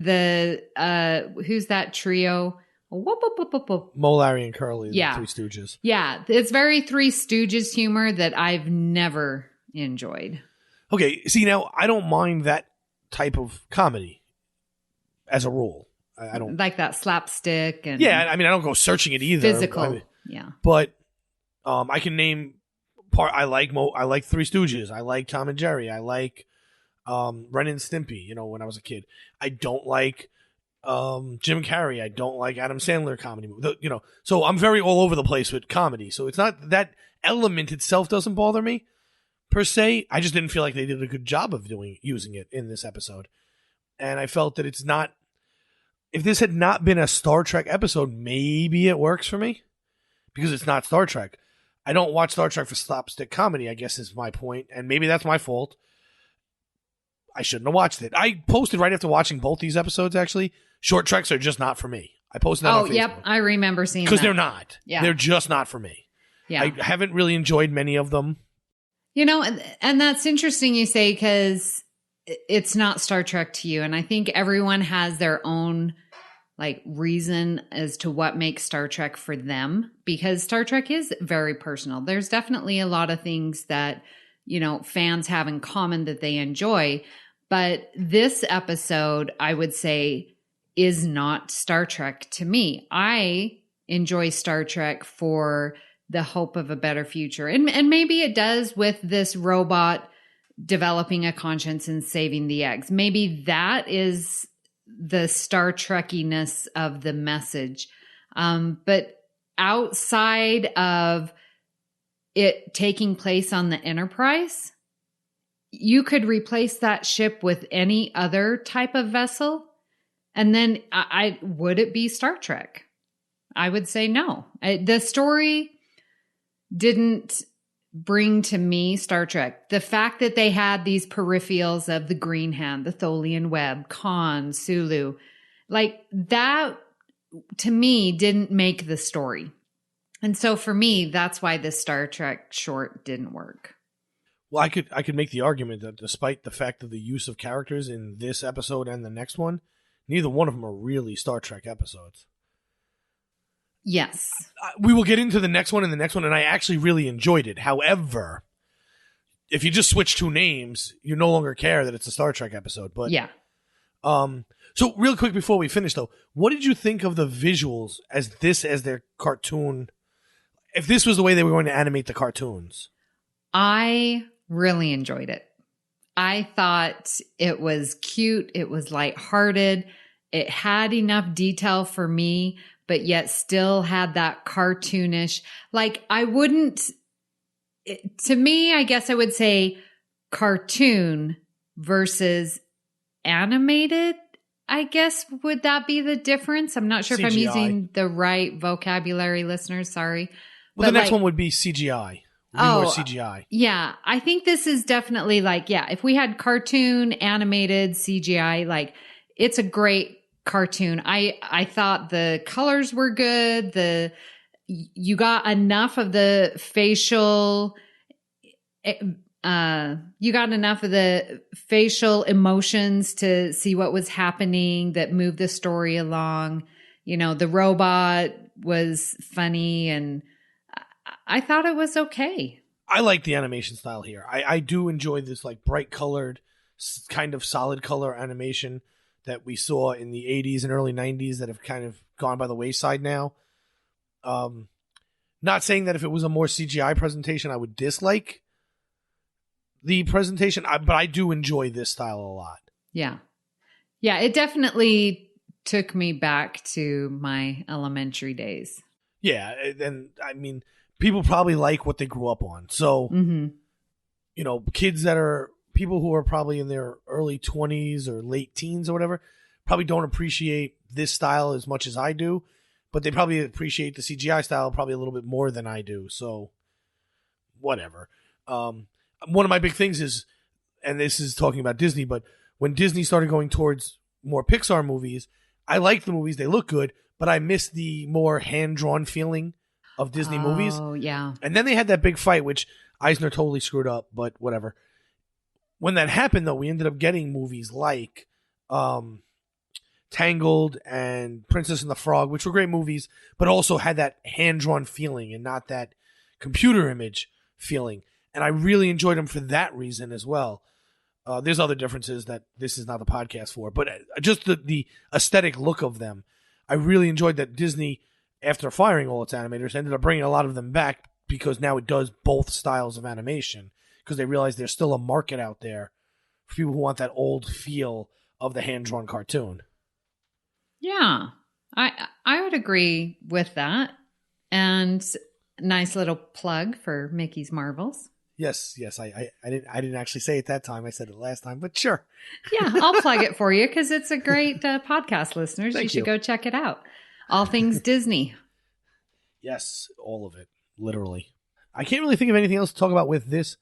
Who's that trio? Whoop, whoop, whoop, whoop, whoop. Mo, Larry, and Curly, Yeah. the Three Stooges. Yeah, it's very Three Stooges humor that I've never enjoyed. Okay, see, now, I don't mind that type of comedy as a rule. I don't like that slapstick and yeah. I mean, I don't go searching it either. Physical, yeah. But I can name I like Three Stooges. I like Tom and Jerry. I like Ren and Stimpy. You know, when I was a kid, I don't like Jim Carrey. I don't like Adam Sandler comedy movie. You know, so I'm very all over the place with comedy. So it's not that element itself doesn't bother me per se. I just didn't feel like they did a good job of using it in this episode, and I felt that it's not. If this had not been a Star Trek episode, maybe it works for me because it's not Star Trek. I don't watch Star Trek for slapstick comedy, I guess is my point, and maybe that's my fault. I shouldn't have watched it. I posted right after watching both these episodes, actually, short treks are just not for me. I posted that on Facebook. Oh, yep. I remember seeing that. Because they're not. Yeah. They're just not for me. Yeah. I haven't really enjoyed many of them. You know, and that's interesting you say because it's not Star Trek to you. And I think everyone has their own like reason as to what makes Star Trek for them because Star Trek is very personal. There's definitely a lot of things that, you know, fans have in common that they enjoy. But this episode, I would say, is not Star Trek to me. I enjoy Star Trek for the hope of a better future. And maybe it does with this robot developing a conscience and saving the eggs. Maybe that is the Star Trekkiness of the message. But outside of it taking place on the Enterprise, you could replace that ship with any other type of vessel. And then would it be Star Trek? I would say no. The story didn't bring to me Star Trek. The fact that they had these peripherals of the Green Hand, the Tholian Web, Khan, Sulu, like that to me didn't make the story. And so for me, that's why the Star Trek short didn't work. Well, I could make the argument that despite the fact of the use of characters in this episode and the next one, neither one of them are really Star Trek episodes. Yes. We will get into the next one and the next one, and I actually really enjoyed it. However, if you just switch two names, you no longer care that it's a Star Trek episode. But yeah. So real quick before we finish, though, what did you think of the visuals as their cartoon? If this was the way they were going to animate the cartoons? I really enjoyed it. I thought it was cute. It was lighthearted. It had enough detail for me, but yet still had that cartoonish. Like to me, I guess I would say cartoon versus animated. I guess, would that be the difference? I'm not sure CGI. if I'm using the right vocabulary, listeners. Sorry. Well, the next one would be CGI. More CGI. Yeah. I think this is definitely like, yeah, if we had cartoon, animated, CGI, like it's a great cartoon. I thought the colors were good. You got enough of the facial emotions to see what was happening that moved the story along. You know, the robot was funny and I thought it was okay. I like the animation style here. I do enjoy this like bright colored, kind of solid color animation that we saw in the 80s and early 90s that have kind of gone by the wayside now. Not saying that if it was a more CGI presentation, I would dislike the presentation, but I do enjoy this style a lot. Yeah. Yeah, it definitely took me back to my elementary days. Yeah, and I mean, people probably like what they grew up on. So, you know, people who are probably in their early 20s or late teens or whatever, probably don't appreciate this style as much as I do, but they probably appreciate the CGI style probably a little bit more than I do. So, whatever. One of my big things is, and this is talking about Disney, but when Disney started going towards more Pixar movies, I like the movies. They look good, but I miss the more hand-drawn feeling of Disney movies. Oh, yeah. And then they had that big fight, which Eisner totally screwed up, but whatever. When that happened, though, we ended up getting movies like Tangled and Princess and the Frog, which were great movies, but also had that hand-drawn feeling and not that computer image feeling. And I really enjoyed them for that reason as well. There's other differences that this is not the podcast for, but just the aesthetic look of them. I really enjoyed that Disney, after firing all its animators, ended up bringing a lot of them back because now it does both styles of animation because they realize there's still a market out there for people who want that old feel of the hand-drawn cartoon. Yeah, I would agree with that. And nice little plug for Mickey's Marvels. Yes. I didn't actually say it that time. I said it last time, but sure. Yeah, I'll plug it for you because it's a great podcast, listeners. Thank you should you. go check it out. All things Disney. Yes, all of it, literally. I can't really think of anything else to talk about with this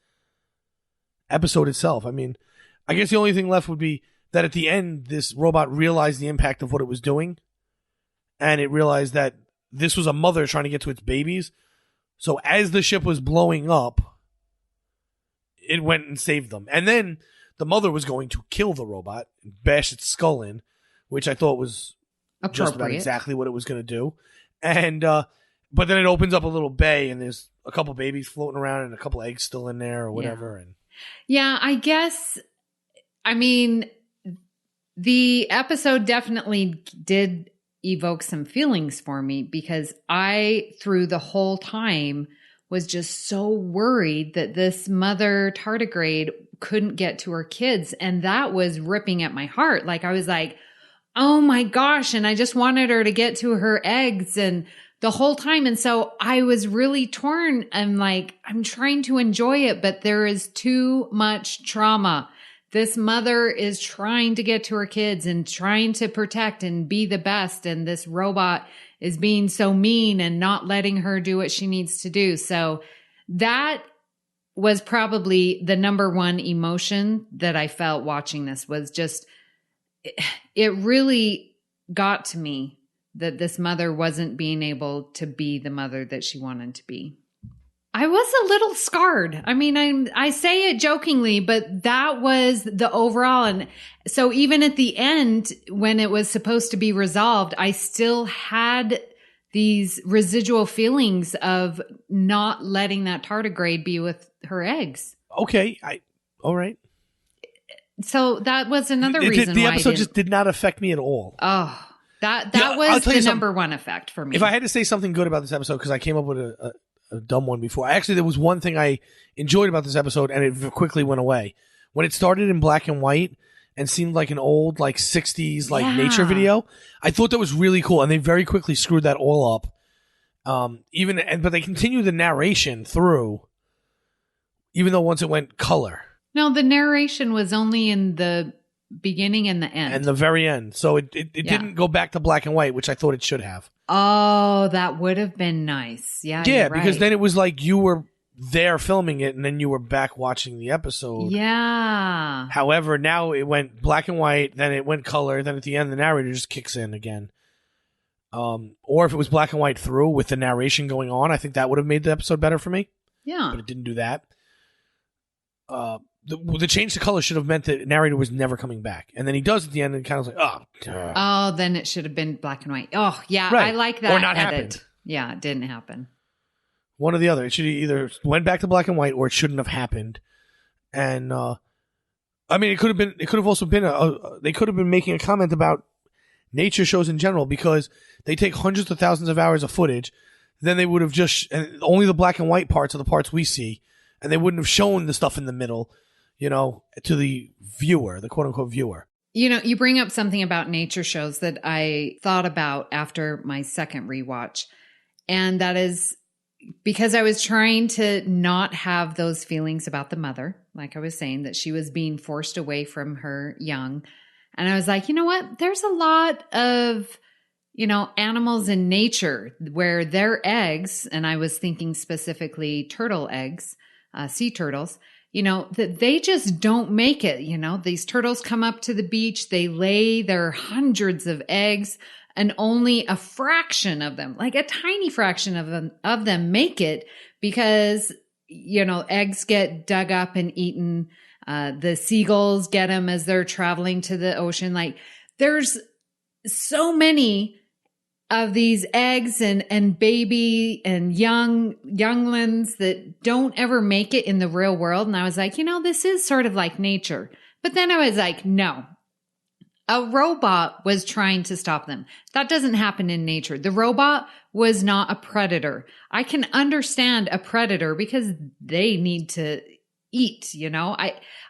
episode itself. I mean, I guess the only thing left would be that at the end, this robot realized the impact of what it was doing, and it realized that this was a mother trying to get to its babies. So as the ship was blowing up, it went and saved them. And then the mother was going to kill the robot and bash its skull in, which I thought was just about exactly what it was going to do. And but then it opens up a little bay, and there's a couple babies floating around and a couple eggs still in there or whatever. Yeah, I guess, I mean, the episode definitely did evoke some feelings for me because I, through the whole time, was just so worried that this mother tardigrade couldn't get to her kids. And that was ripping at my heart. Like, I was like, oh my gosh. And I just wanted her to get to her eggs and the whole time. And so I was really torn. I'm like, I'm trying to enjoy it, but there is too much trauma. This mother is trying to get to her kids and trying to protect and be the best. And this robot is being so mean and not letting her do what she needs to do. So that was probably the number one emotion that I felt watching this was just, it really got to me that this mother wasn't being able to be the mother that she wanted to be. I was a little scarred. I mean, I say it jokingly, but that was the overall. And so even at the end, when it was supposed to be resolved, I still had these residual feelings of not letting that tardigrade be with her eggs. Okay. All right. So that was another reason the why episode just did not affect me at all. Oh, that was the number one effect for me. If I had to say something good about this episode, because I came up with a dumb one before. Actually, there was one thing I enjoyed about this episode, and it quickly went away. When it started in black and white and seemed like an old, like, 60s, like, nature video, I thought that was really cool, and they very quickly screwed that all up. But they continued the narration through, even though once it went color. No, the narration was only in the beginning and the end. And the very end. So it didn't go back to black and white, which I thought it should have. Oh, that would have been nice. Yeah, yeah, because then it was like you were there filming it and then you were back watching the episode. Yeah. However, now it went black and white, then it went color, then at the end the narrator just kicks in again. Or if it was black and white through with the narration going on, I think that would have made the episode better for me. Yeah. But it didn't do that. The change to color should have meant that the narrator was never coming back. And then he does at the end and kind of like, oh, then it should have been black and white. Oh, yeah, right. I like that. Or not happened. Yeah, it didn't happen. One or the other. It should either went back to black and white or it shouldn't have happened. And, I mean, it could have also been they could have been making a comment about nature shows in general because they take hundreds of thousands of hours of footage. Then they would have just, and only the black and white parts are the parts we see. And they wouldn't have shown the stuff in the middle, to the viewer, the quote-unquote viewer. You bring up something about nature shows that I thought about after my second rewatch. And that is because I was trying to not have those feelings about the mother, like I was saying, that she was being forced away from her young. And I was like, you know what? There's a lot of, animals in nature where their eggs, and I was thinking specifically turtle eggs, sea turtles, that they just don't make it. These turtles come up to the beach, they lay their hundreds of eggs, and only a fraction of them, like a tiny fraction of them make it because, eggs get dug up and eaten. The seagulls get them as they're traveling to the ocean. Like there's so many of these eggs and baby and younglings that don't ever make it in the real world. And I was like, this is sort of like nature. But then I was like, no, a robot was trying to stop them. That doesn't happen in nature. The robot was not a predator. I can understand a predator because they need to eat,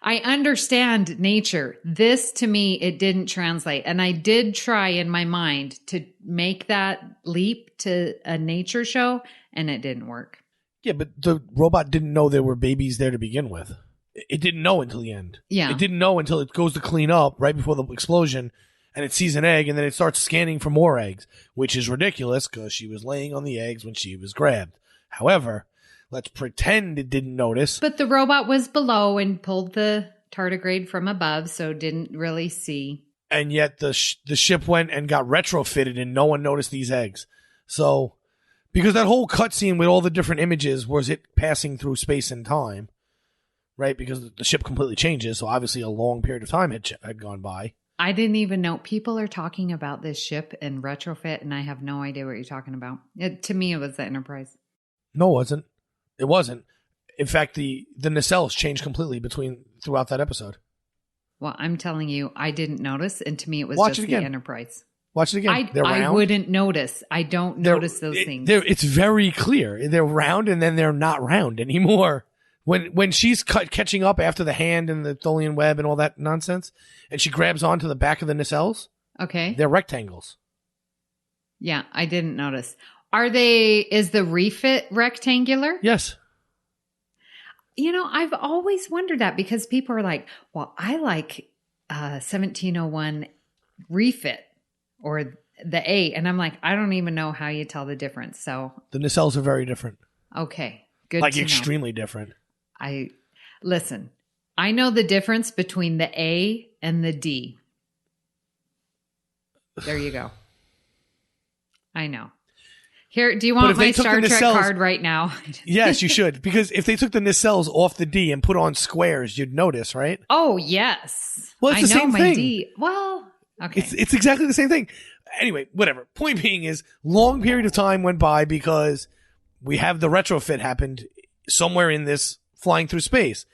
I understand nature. This to me, it didn't translate. And I did try in my mind to make that leap to a nature show, and it didn't work. Yeah, but the robot didn't know there were babies there to begin with. It didn't know until the end. Yeah. It didn't know until it goes to clean up right before the explosion, and it sees an egg, and then it starts scanning for more eggs, which is ridiculous because she was laying on the eggs when she was grabbed. However, let's pretend it didn't notice. But the robot was below and pulled the tardigrade from above, so didn't really see. And yet the ship went and got retrofitted, and no one noticed these eggs. So, because that whole cutscene with all the different images was it passing through space and time, right? Because the ship completely changes, so obviously a long period of time had gone by. I didn't even know. People are talking about this ship and retrofit, and I have no idea what you're talking about. To me, it was the Enterprise. No, it wasn't. It wasn't. In fact, the nacelles changed completely throughout that episode. Well, I'm telling you, I didn't notice, and to me, it was Watch just it again. the Enterprise. Watch it again. I wouldn't notice. I don't notice those things. It's very clear. They're round, and then they're not round anymore. When she's catching up after the hand and the Tholian web and all that nonsense, and she grabs onto the back of the nacelles, okay, they're rectangles. Yeah, I didn't notice. Is the refit rectangular? Yes. I've always wondered that because people are like, well, I like 1701 refit or the A. And I'm like, I don't even know how you tell the difference. So the nacelles are very different. Okay. Good. Like extremely different. Listen, I know the difference between the A and the D. There you go. I know. Here, do you want my Star Trek card right now? Yes, you should. Because if they took the nacelles off the D and put on squares, you'd notice, right? Oh, yes. Well, it's the same thing. D. Well, okay. It's exactly the same thing. Anyway, whatever. Point being is, long period of time went by because we have the retrofit happened somewhere in this flying through space.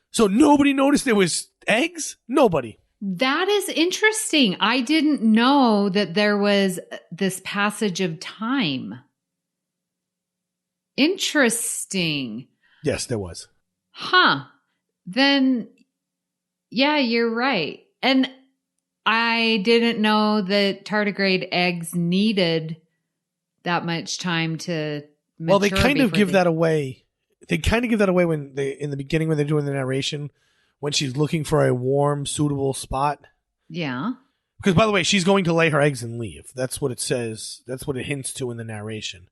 So nobody noticed there was eggs? Nobody. That is interesting. I didn't know that there was this passage of time. Interesting. Yes, there was. Huh. Then, yeah, you're right. And I didn't know that tardigrade eggs needed that much time to mature. Well, they kind of give that away. They kind of give that away when in the beginning when they're doing the narration, when she's looking for a warm, suitable spot. Yeah. Because, by the way, she's going to lay her eggs and leave. That's what it says. That's what it hints to in the narration.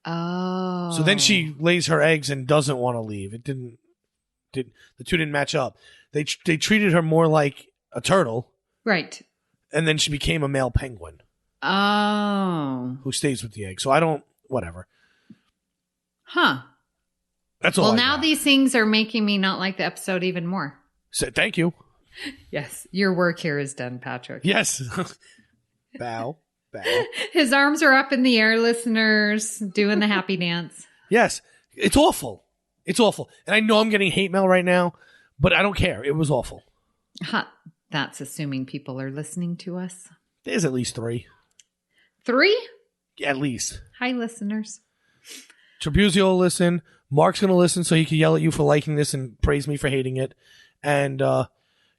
Oh. So then she lays her eggs and doesn't want to leave. The two didn't match up. They treated her more like a turtle. Right. And then she became a male penguin. Oh. Who stays with the egg. So whatever. Huh. That's all. Well, now these things are making me not like the episode even more. So, thank you. Yes. Your work here is done, Patrick. Yes. Bow. His arms are up in the air, listeners, doing the happy dance. Yes. It's awful. It's awful. And I know I'm getting hate mail right now, but I don't care. It was awful. Huh. That's assuming people are listening to us. There's at least 3. 3? At least. Hi, listeners. Trabuzio will listen. Mark's going to listen so he can yell at you for liking this and praise me for hating it. And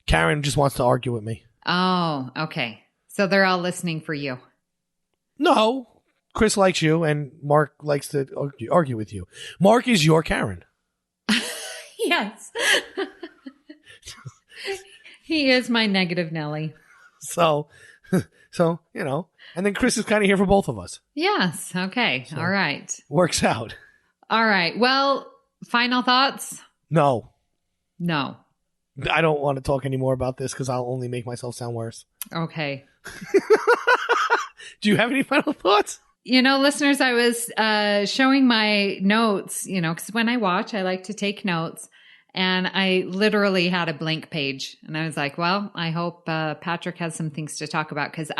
Karen just wants to argue with me. Oh, okay. So they're all listening for you. No. Chris likes you, and Mark likes to argue with you. Mark is your Karen. Yes. He is my negative Nelly. So, and then Chris is kind of here for both of us. Yes. Okay. So, all right. Works out. All right. Well, final thoughts? No. I don't want to talk anymore about this because I'll only make myself sound worse. Okay. Do you have any final thoughts? Listeners, I was showing my notes, because when I watch, I like to take notes. And I literally had a blank page. And I was like, well, I hope Patrick has some things to talk about because